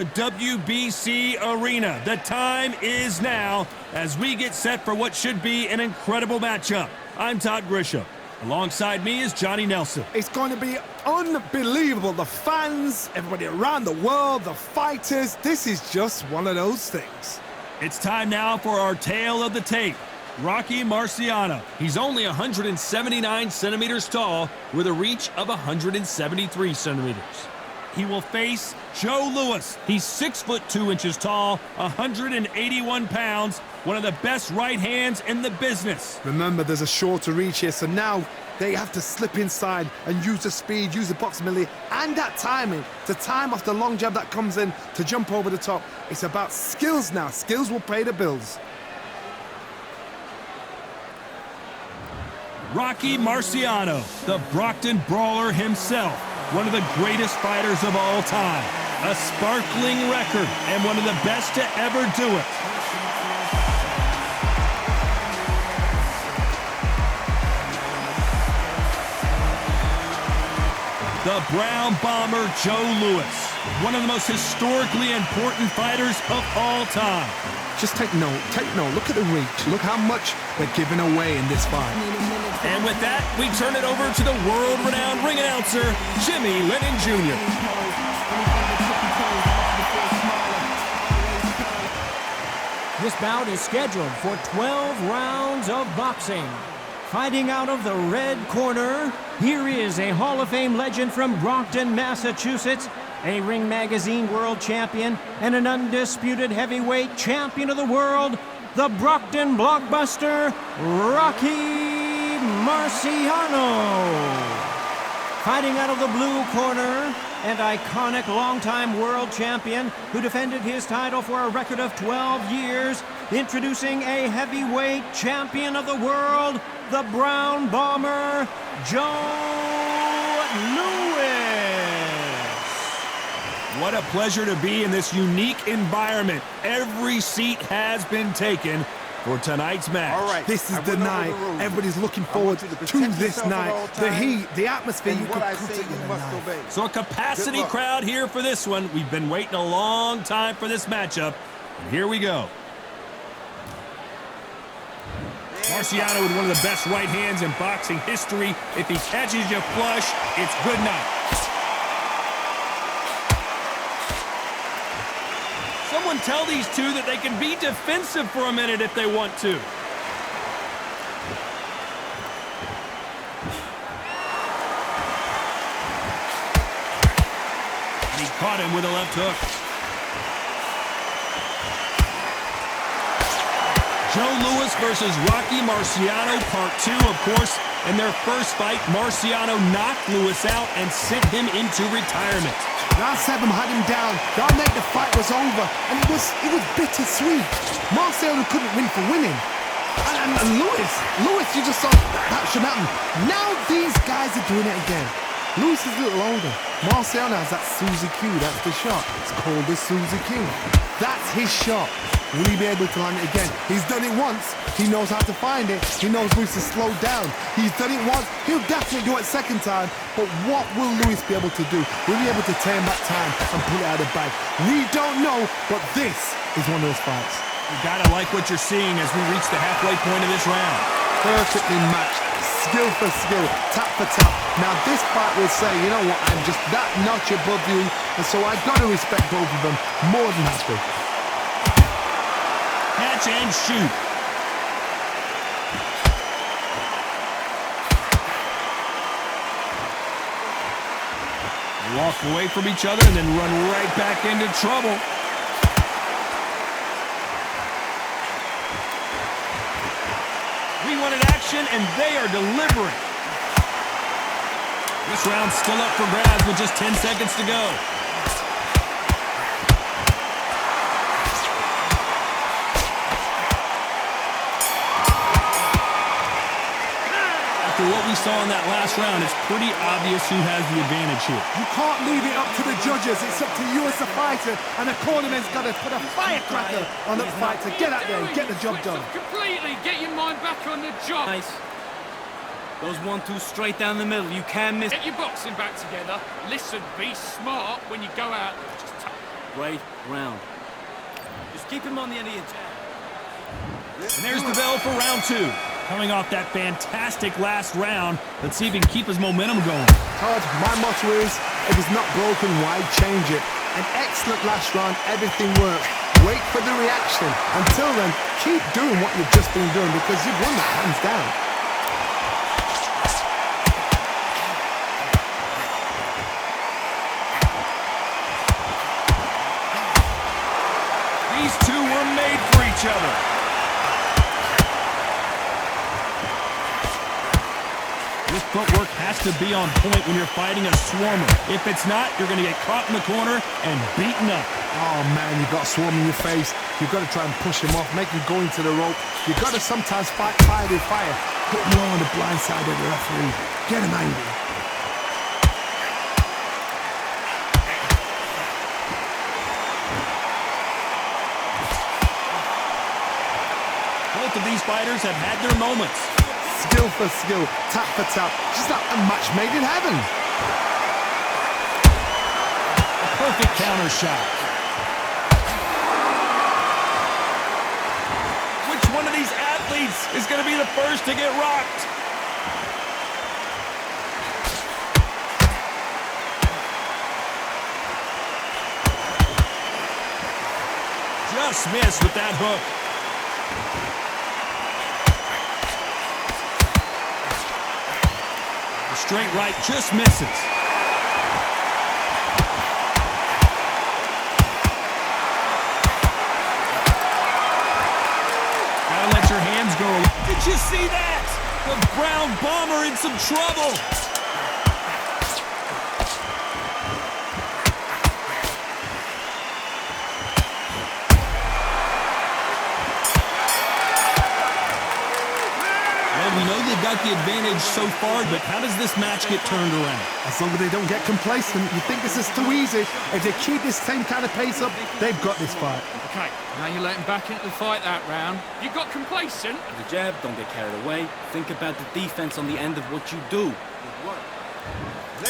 The WBC Arena. The time is now as we get set for what should be an incredible matchup. I'm Todd Grisham. Alongside me is Johnny Nelson. It's going to be unbelievable. The fans, everybody around the world, the fighters. This is just one of those things. It's time now for our tale of the tape. Rocky Marciano. He's only 179 centimeters tall with a reach of 173 centimeters. He will face Joe Louis. He's 6'2" tall, 181 pounds, one of the best right hands in the business. Remember, there's a shorter reach here, so now they have to slip inside and use the speed, use the proximity, and that timing to time off the long jab that comes in to jump over the top. It's about skills now. Skills will pay the bills. Rocky Marciano, the Brockton brawler himself, one of the greatest fighters of all time. A sparkling record and one of the best to ever do it. The Brown Bomber Joe Louis, one of the most historically important fighters of all time. Just take note, look at the reach, look how much they're giving away in this fight. And with that, we turn it over to the world-renowned ring announcer, Jimmy Lennon Jr. This bout is scheduled for 12 rounds of boxing. Fighting out of the red corner, here is a Hall of Fame legend from Brockton, Massachusetts, a Ring Magazine world champion, and an undisputed heavyweight champion of the world, the Brockton blockbuster, Rocky Marciano. Fighting out of the blue corner, an iconic longtime world champion who defended his title for a record of 12 years, introducing a heavyweight champion of the world, the Brown Bomber, Joe Louis. What a pleasure to be in this unique environment. Every seat has been taken for tonight's match. All right, this is the night. Everybody's looking forward to this night. The heat, the atmosphere, you could cut it in a knife. So a capacity crowd here for this one. We've been waiting a long time for this matchup. And here we go. Marciano with one of the best right hands in boxing history. If he catches you flush, it's good night. Someone tell these two that they can be defensive for a minute if they want to. He caught him with a left hook. Joe Louis versus Rocky Marciano, part 2, of course. In their first fight, Marciano knocked Louis out and sent him into retirement. Round 7 had him down. Round 8 the fight was over, and it was bittersweet. Marciano couldn't win for winning. And Louis, you just thought that should happen. Now these guys are doing it again. Louis is a little older. Marciano has that Susie Q, that's the shot. It's called the Susie Q. That's his shot. Will he be able to land it again? He's done it once. He knows how to find it. He knows Louis to slow down. He's done it once. He'll definitely do it second time. But what will Louis be able to do? Will he be able to turn back time and pull it out of the bag? We don't know, but this is one of those fights. You gotta like what you're seeing as we reach the halfway point of this round. Perfectly matched. Skill for skill. Tap for tap. Now this fight will say, you know what, I'm just that notch above you. And so I've got to respect both of them more than happy. Catch and shoot. Walk away from each other and then run right back into trouble. We wanted action and they are delivering. This round's still up for grabs with just 10 seconds to go. After what we saw in that last round, it's pretty obvious who has the advantage here. You can't leave it up to the judges. It's up to you as a fighter, and the cornerman's got to put a firecracker on the fight to get out there and get the job done. Completely, get your mind back on the job. Nice. Those 1-2 straight down the middle. You can't miss. Get your boxing back together. Listen, be smart when you go out. Just Great round. Just keep him on the end of your jab. And there's the bell for round 2. Coming off that fantastic last round, let's see if he can keep his momentum going. Todd, my motto is, if it's not broken, why change it? An excellent last round, everything works. Wait for the reaction. Until then, keep doing what you've just been doing because you've won that hands down. These two were made for each other. This footwork has to be on point when you're fighting a swarmer. If it's not, you're going to get caught in the corner and beaten up. Oh man, you've got a swarm in your face. You've got to try and push him off, make him go into the rope. You've got to sometimes fight fire with fire. Put him low on the blind side of the referee. Get him angry. Both of these fighters have had their moments. Skill for skill, tap for tap. Just like a match made in heaven. A perfect counter shot. Which one of these athletes is going to be the first to get rocked? Just missed with that hook. Straight right just misses. Gotta let your hands go. Did you see that? The Brown Bomber in some trouble. We know they got the advantage so far, but how does this match get turned around? As long as they don't get complacent, you think this is too easy. If they keep this same kind of pace up, they've got this fight. Okay, now you're letting back into the fight that round. You got complacent. The jab, don't get carried away. Think about the defense on the end of what you do.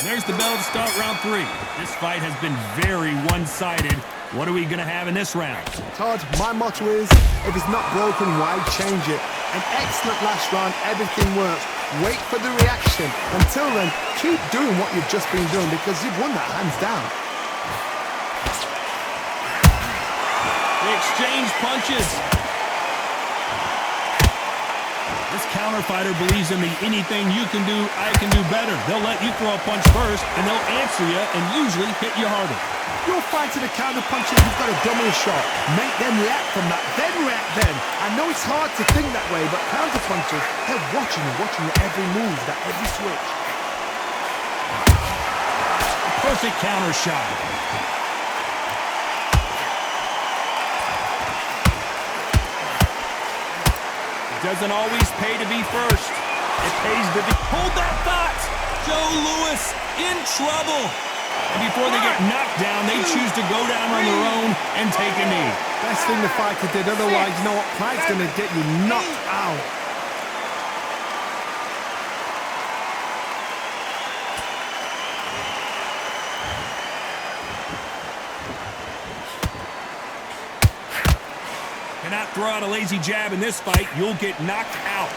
There's the bell to start round 3. This fight has been very one-sided. What are we going to have in this round? Todd, my motto is, if it's not broken, why change it? An excellent last round, everything works. Wait for the reaction. Until then, keep doing what you've just been doing because you've won that hands down. They exchange punches. This counter fighter believes in the anything you can do, I can do better. They'll let you throw a punch first, and they'll answer you and usually hit you harder. You're fighting a counter puncher, you've got a dummy shot. Make them react from that, then react then. I know it's hard to think that way, but counter punchers, they're watching your every move, that every switch. A perfect counter shot. It doesn't always pay to be first. It pays to be... Hold that thought! Joe Louis in trouble. And before they get knocked down, they choose to go down on their own and take a knee. Best thing the fighter did, otherwise you know what pride's gonna get you knocked out. Cannot throw out a lazy jab in this fight, you'll get knocked out.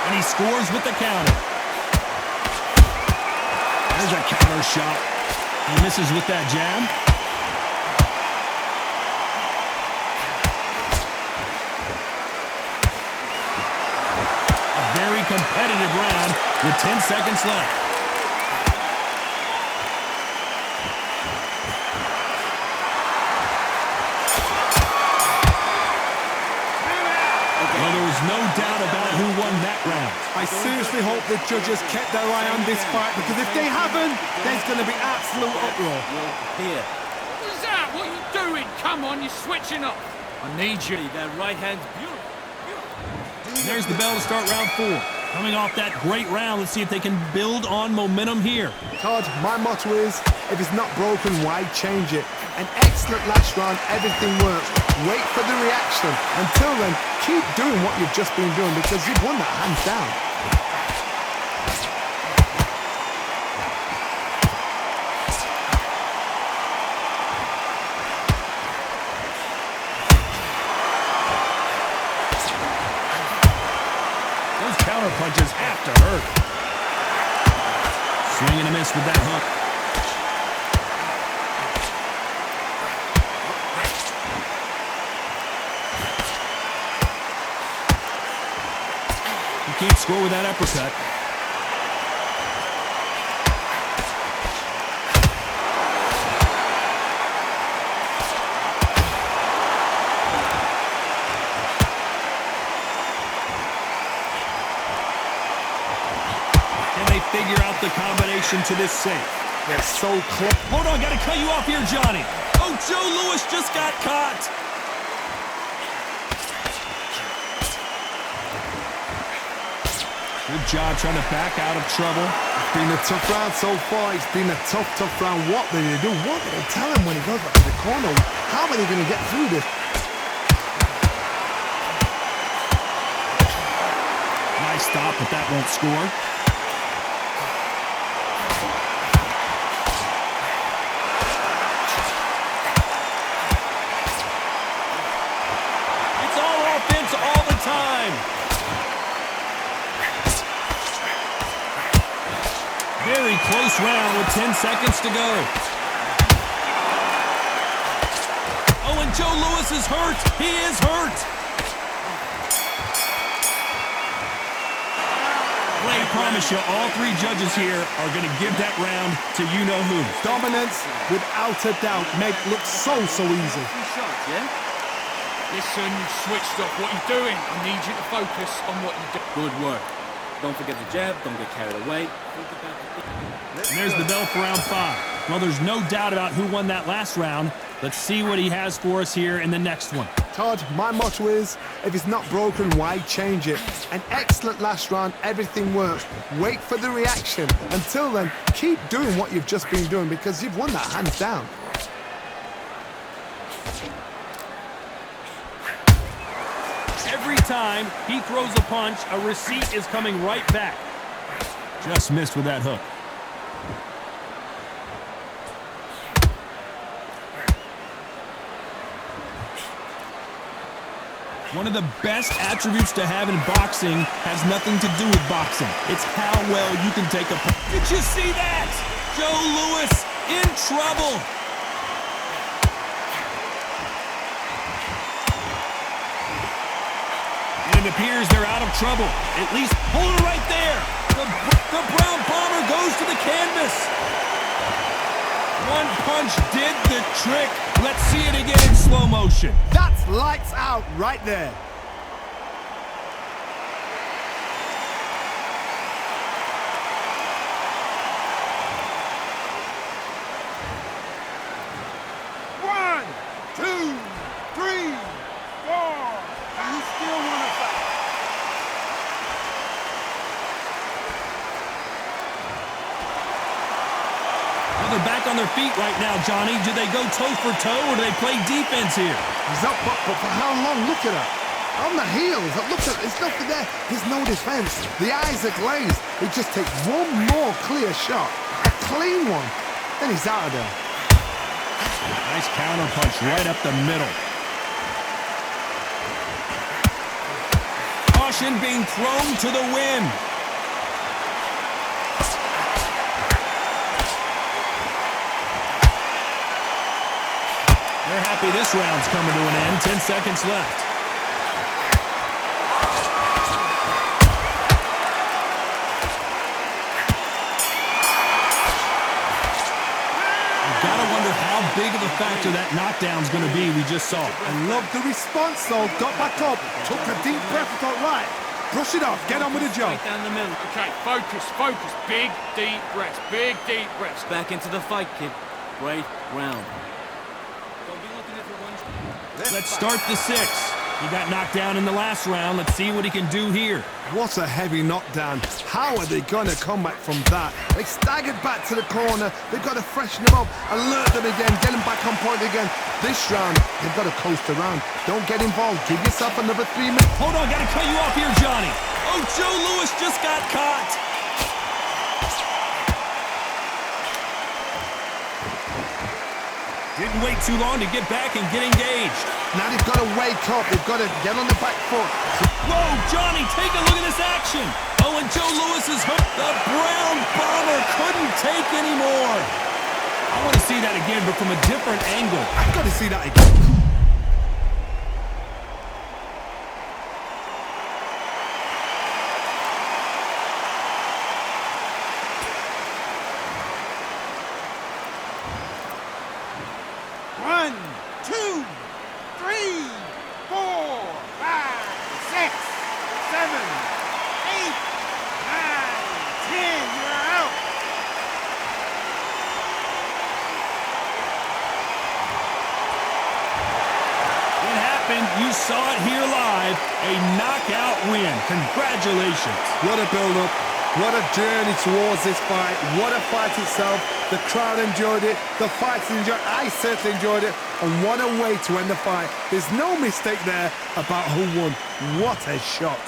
And he scores with the counter. There's a counter shot. He misses with that jab. A very competitive round with 10 seconds left. Well, there was no doubt about who won that round. I seriously hope the judges kept their eye on this fight because if they haven't, there's going to be absolute uproar. Here. What is that? What are you doing? Come on, you're switching up. I need you. That right hand's beautiful. And there's the bell to start round 4. Coming off that great round, let's see if they can build on momentum here. Todd, my motto is, if it's not broken, why change it? An excellent last round, everything works. Wait for the reaction. Until then, keep doing what you've just been doing because you've won that hands down. Those counter punches have to hurt. Swing and a miss with that hook. Can't score with that uppercut. Can they figure out the combination to this safe? They're so close. Hold on, gotta cut you off here, Johnny. Oh, Joe Louis just got caught. Good job trying to back out of trouble. It's been a tough round so far. It's been a tough round. What did they do? What did they tell him when he goes back to the corner? How are they going to get through this? Nice stop, but that won't score. It's all offense all the time. Very close round with 10 seconds to go. Oh, and Joe Louis is hurt. He is hurt. I promise you, all three judges here are going to give that round to you-know-who. Dominance, without a doubt, make look so easy. Shots, yeah? Listen, you've switched off what you're doing. I need you to focus on what you do. Good work. Don't forget the jab. Don't get carried away. Think about And there's the bell for round 5. Well, there's no doubt about who won that last round. Let's see what he has for us here in the next one. Todd, my motto is, if it's not broken, why change it? An excellent last round, everything works. Wait for the reaction. Until then, keep doing what you've just been doing because you've won that hands down. Every time he throws a punch, a receipt is coming right back. Just missed with that hook. One of the best attributes to have in boxing has nothing to do with boxing. It's how well you can take a punch. Did you see that? Joe Louis in trouble. And it appears they're out of trouble. At least hold it right there. The Brown Bomber goes to the canvas. One punch did the trick. Let's see it again in slow motion. That's lights out right there. One, two, three, four. You still want to fight? Well, they're back on their feet right now, Johnny. Do they go toe for toe or do they play defense here? He's up, but for how long? Look at her. On the heels. Look at there's nothing there. There's no defense. The eyes are glazed. He just takes one more clear shot. A clean one. Then he's out of there. Nice counter punch right up the middle. Caution being thrown to the wind. They're happy this round's coming to an end. 10 seconds left. You've got to wonder how big of a factor that knockdown's going to be we just saw. I love the response, though. Got back up, took a deep breath, thought, right, brush it off, get on with the job. Right down the middle. Okay, focus. Big, deep breaths. Big, deep breaths. Back into the fight, kid. Great round. Let's start the 6. He got knocked down in the last round. Let's see what he can do here. What a heavy knockdown. How are they going to come back from that? They staggered back to the corner. They've got to freshen them up, alert them again, get them back on point again. This round, they've got to coast around. Don't get involved. Give yourself another 3 minutes. Hold on, got to cut you off here, Johnny. Oh, Joe Louis just got caught. Didn't wait too long to get back and get engaged. Now they've got to wake up. They've got to get on the back foot. Whoa, Johnny, take a look at this action. Oh, and Joe Louis is hooked. The Brown Bomber couldn't take anymore. I want to see that again, but from a different angle. I've got to see that again. One, two, three, 4, 5, 6, 7, 8, 9, 10. You're out. It happened. You saw it here live. A knockout win. Congratulations. What a build-up. What a journey towards this fight. What a fight itself. The crowd enjoyed it. The fighters enjoyed it. I certainly enjoyed it. And what a way to end the fight. There's no mistake there about who won. What a shot.